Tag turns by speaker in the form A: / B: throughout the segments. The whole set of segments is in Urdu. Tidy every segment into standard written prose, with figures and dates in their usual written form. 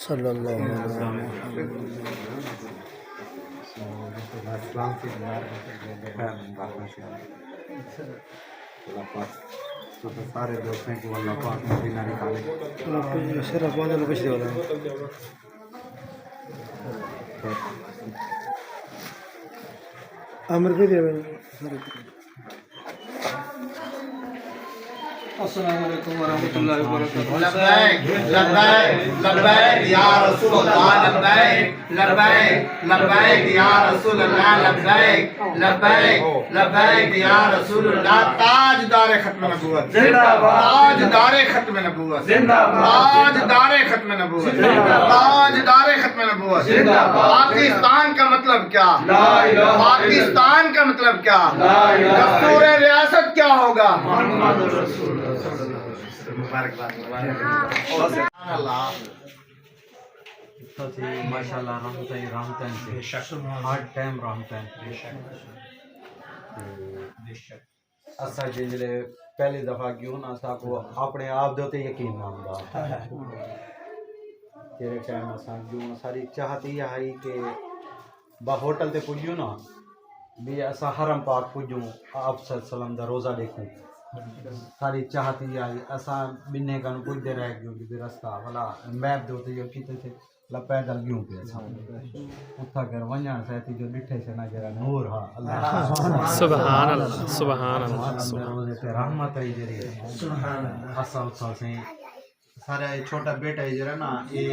A: صلی اللہ علیہ وسلم.
B: سارے دوستوں کو اللہ پاک مدینہ نکالے.
A: شرف والا کچھ دے والا امر بھی دے
C: السلام علیکم ورحمۃ اللہ وبرکاتہ.
D: لبیک لبیک لبیک یا رسول اللہ لبیک لبیک لبیک یا رسول اللہ لبیک لبیک لبیک یا رسول اللہ. تاجدار ختم نبوت
C: زندہ باد.
D: تاجدار ختم نبوت
C: زندہ باد.
D: تاجدار ختم نبوت
C: زندہ باد.
D: تاجدار ختم نبوت.
C: زندہ باد.
D: پاکستان کا مطلب کیا؟
C: لا الہ الا اللہ.
D: پاکستان کا مطلب کیا؟
C: لا الہ الا اللہ.
D: دستور ریاست کیا ہوگا؟
C: محمد رسول اللہ.
B: ماشاء اللہ رحمتیں ہر ٹائم رحمتیں. اسا جلے پہلی دفعہ کیوں نہ اسا کو اپنے آپ دے یقین نہ ہوندا. تیرے ٹائم اسا کیوں ساری چاہتی ہے کہ با ہوٹل تے پجیو نا بھی اسا حرم پاک پجوں آپ صلی اللہ علیہ وسلم دا روزہ دیکھوں. ساری چاہتی آئی اساں بننے کا کچھ دیر رہ گیوں کہ رستہ والا میپ دوتے جو کیتے تھے لا پیدل گیوں پہ اساں اتھا کر ونجان سہتی جو ڈٹھے سے نہ جرا نور ہاں اللہ
A: سبحان اللہ سبحان اللہ.
B: روزے تے رحمت ہے جری سبحان اللہ. اساں اتھا سے سارا چھوٹا بیٹا ہے جرا نا اے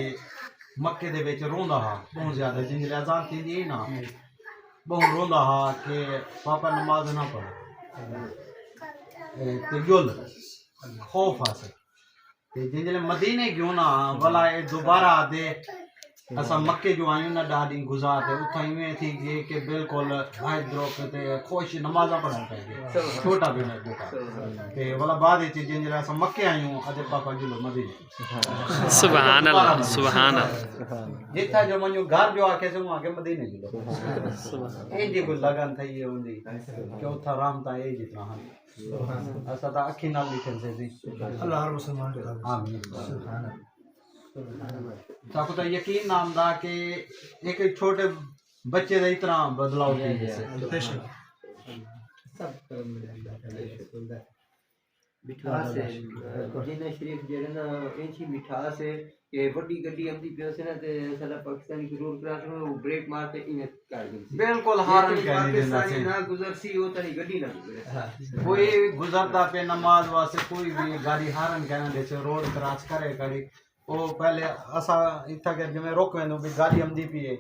B: مکے دے وچ روندا ہا بہت زیادہ جن دی اذان تھی دی نا بہت روندا ہا کہ پاپا نماز نہ پڑھ تے جول خوف آسے تے جنجلے مدینے کیوں نا والا دوبارہ دے اسا مکے جو آئیں نا ڈاڈی گزار دے اتھا ہی تھی کہ بالکل بھائی دروک تے خوش نمازہ پڑھا پہلے چھوٹا بھی نہ بیٹا تے والا بعد چیز جنجلے اسا مکے آئیں ادھے پاپا جلو مدینے.
A: سبحان اللہ سبحان اللہ.
B: جتھا جو منجو گھر جو آکے سے وہاں کے مدینے جلو این جی کوئی لگن تھا یہ ہوں دی کہ اتھا رحمتہ اے جتنا ہم اسا تا اکھی نال لکھن سے دی.
A: اللہ ہر مسلمان کے
B: آمین. ساکو تا یقین نام دا کہ ایک چھوٹے بچے دا اتنا بدلاؤ دی جیسے
E: مٹھاس ہے مدینہ شریف جڑا نا اینچی مٹھاس ہے کہ بڑی گڈی آندی پئی سے نا تے سارا پاکستانی ضرور کراس وہ بریک مار کے ایویں کر دی
B: بالکل ہارن کہہ دی
E: پاکستانی نہ گزر سی وہ تری گڈی نہ گزرے.
B: کوئی گزرتا پہ نماز واسطے کوئی بھی گاڑی ہارن کہنا دے سے روڈ کراس کرے کڑی وہ پہلے اسا اتھا کہ جو میں روک وینو بھی گاڑی آمدی پی ہے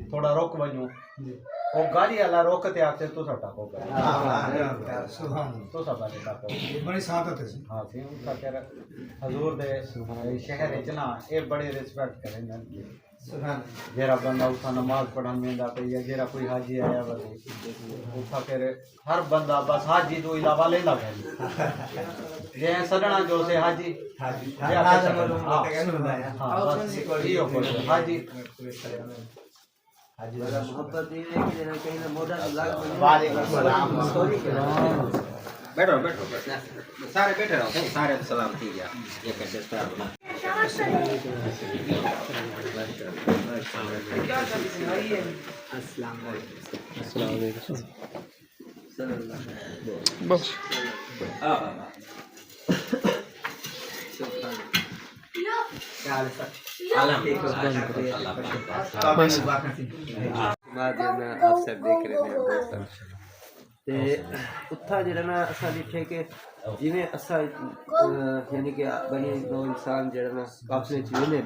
B: تھوڑا روک ونجو وہ گاڑی والا روکتے آتے تو سٹا کو تو سب آتے ٹاپو
A: بڑی سعادت ہے.
B: ہاں سی اتھا کہ حضور دے شہر چنا اے بڑے ریسپیکٹ کریں گے جیرا بندہ اتھا نماز پڑھن میں دا پہ یا جیرا کوئی حاجی آیا بس اتھا کہ ہر بندہ بس حاجی تو علاوہ لے لگا جے سڑنا جو سے حاجی حاجی حاجی
E: محبت یہ ہے کہ کہیں نہ موڈا لگ
D: وعلیکم السلام. بیٹھو بیٹھو سارے بیٹھے رہو سارے سلام تھی گیا ایک دستار بنا.
E: السلام علیکم.
A: السلام علیکم.
E: صلی اللہ
A: بس
E: آپ سب دیکھ رہے ہیں تے اتھا جڑا نا اسا ڈٹھے کہ جویں اسا یعنی کہ بنی نو انسان جڑا نا قافلے چ ویندے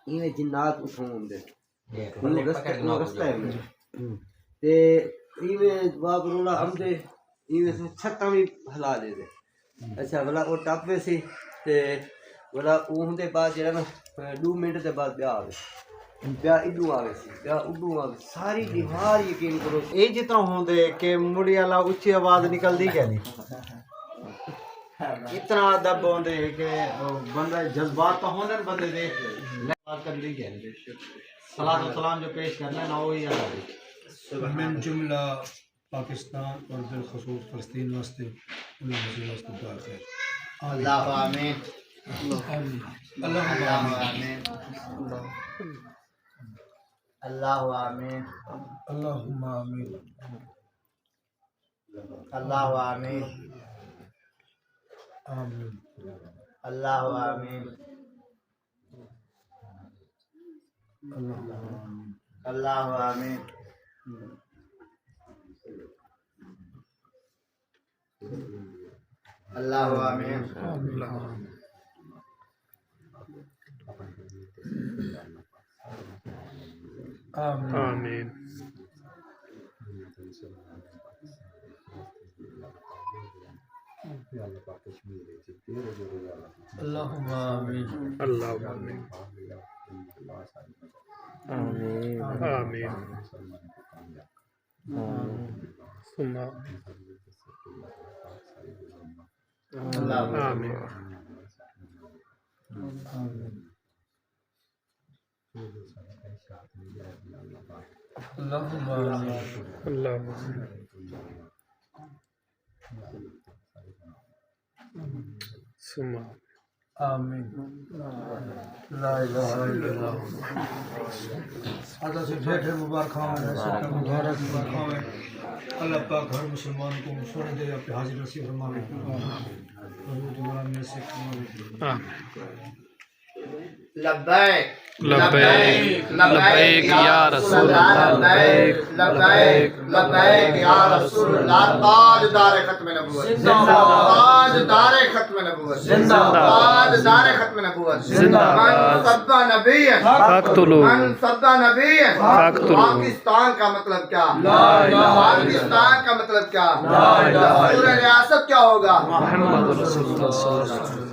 E: ایویں جنات اٹھوں ہوندے وہ رستہ ہے تے ایویں جواب رولا آمدے ایویں چھتاں بھی ہلا دے دے. اچھا بلا وہ ٹاپے سی تے بلا اون دے بعد جڑا نا 2 منٹ دے بعد بیا آوے بیا اڈو آوے سی بیا اڈو آوے ساری دیوار یقین کرو
B: اے جتنا ہوندے کہ مڑی والا اچھی آواز نکل دی کہ نہیں اتنا ادب ہوندے کہ بندہ جذبات تو ہوندے بندے دے بات کر لی گئے صلاۃ و سلام جو پیش کرنا نا وہی ہے
A: من جملہ پاکستان اور بالخصوص فلسطین واسطے اللہ مزید واسطے دعا خیر
D: اللہ آمین
A: اللہ
D: اللہ آمین اللہ آمین
A: اللہم آمین
D: اللہ آمین
A: آمین
D: اللہ آمین اللہ آمین اللہ آمین
A: آمین اللہم آمین اللہم آمین آمین آمین ثم آمین اللہم آمین اللہم ثم آمین لا الہ الا اللہ آدھا سے بیٹھے مبارک ہوں مبارک ہوں اللہ پاک ہر مسلمان کو سونے دے اپنے حاضر نصیب فرمائے حضور غلام میں سے آمین
D: لبیک
A: لبیک لبیک یا رسول اللہ
D: لبیک لبیک لبیک یا رسول اللہ تاجدار ختم نبوت تاجدار ختم نبوت تاجدار ختم نبوت من صدہ نبی
A: فاقتلوا
D: من صدہ نبی پاکستان کا مطلب کیا پاکستان کا مطلب کیا پورے ریاست کیا ہوگا
A: محمد رسول اللہ صلی اللہ علیہ وسلم